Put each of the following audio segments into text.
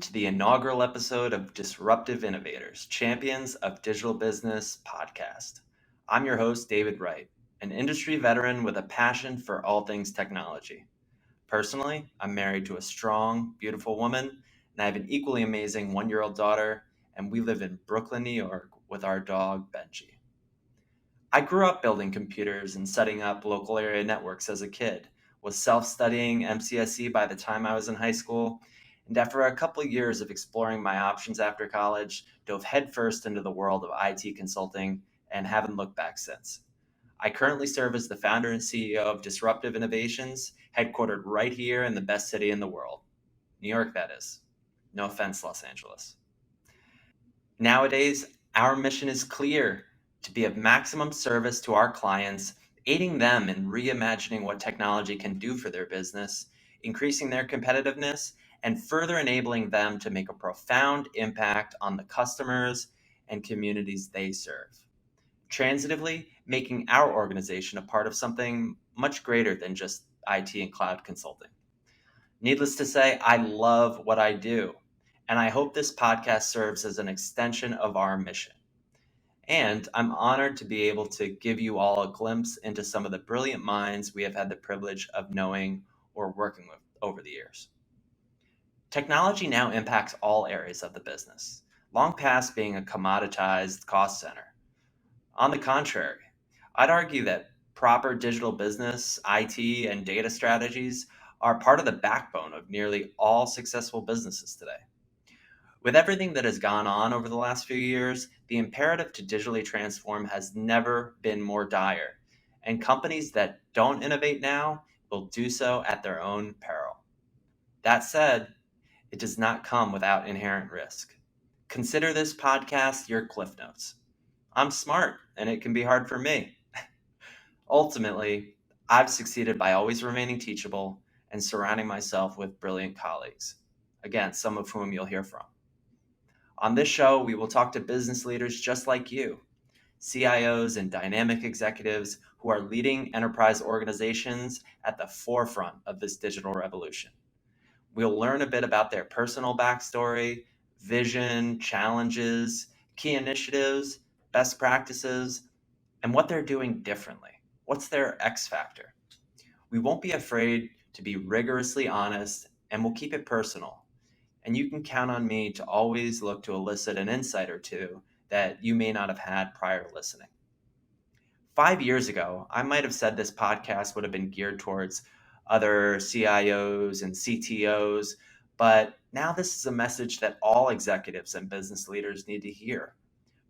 to the inaugural episode of Disruptive Innovators, Champions of Digital Business podcast. I'm your host, David Wright, an industry veteran with a passion for all things technology. Personally, I'm married to a strong, beautiful woman, and I have an equally amazing 1-year-old daughter, and we live in Brooklyn, New York with our dog, Benji. I grew up building computers and setting up local area networks as a kid, was self-studying MCSC by the time I was in high school, and after a couple of years of exploring my options after college, dove headfirst into the world of IT consulting and haven't looked back since. I currently serve as the founder and CEO of Disruptive Innovations, headquartered right here in the best city in the world. New York, that is. No offense, Los Angeles. Nowadays, our mission is clear: to be of maximum service to our clients, aiding them in reimagining what technology can do for their business, increasing their competitiveness, and further enabling them to make a profound impact on the customers and communities they serve. Transitively, making our organization a part of something much greater than just IT and cloud consulting. Needless to say, I love what I do, and I hope this podcast serves as an extension of our mission. And I'm honored to be able to give you all a glimpse into some of the brilliant minds we have had the privilege of knowing or working with over the years. Technology now impacts all areas of the business, long past being a commoditized cost center. On the contrary, I'd argue that proper digital business, IT, and data strategies are part of the backbone of nearly all successful businesses today. With everything that has gone on over the last few years, the imperative to digitally transform has never been more dire, and companies that don't innovate now will do so at their own peril. That said, it does not come without inherent risk. Consider this podcast your cliff notes. I'm smart, and it can be hard for me. Ultimately, I've succeeded by always remaining teachable and surrounding myself with brilliant colleagues. Again, some of whom you'll hear from. On this show, we will talk to business leaders just like you, CIOs and dynamic executives who are leading enterprise organizations at the forefront of this digital revolution. We'll learn a bit about their personal backstory, vision, challenges, key initiatives, best practices, and what they're doing differently. What's their X factor? We won't be afraid to be rigorously honest, and we'll keep it personal. And you can count on me to always look to elicit an insight or two that you may not have had prior to listening. 5 years ago, I might have said this podcast would have been geared towards other CIOs and CTOs, but now this is a message that all executives and business leaders need to hear,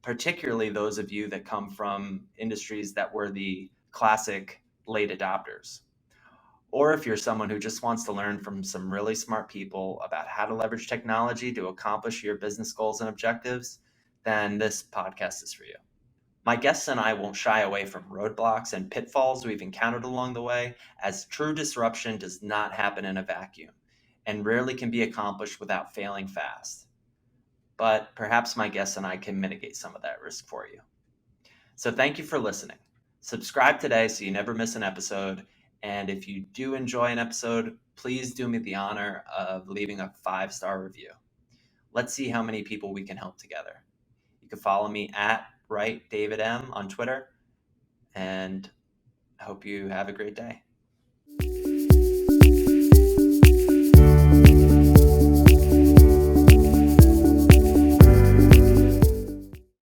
particularly those of you that come from industries that were the classic late adopters. Or if you're someone who just wants to learn from some really smart people about how to leverage technology to accomplish your business goals and objectives, then this podcast is for you. My guests and I won't shy away from roadblocks and pitfalls we've encountered along the way, as true disruption does not happen in a vacuum and rarely can be accomplished without failing fast. But perhaps my guests and I can mitigate some of that risk for you. So thank you for listening. Subscribe today so you never miss an episode. And if you do enjoy an episode, please do me the honor of leaving a 5-star review. Let's see how many people we can help together. You can follow me at Wright David M on Twitter, and I hope you have a great day.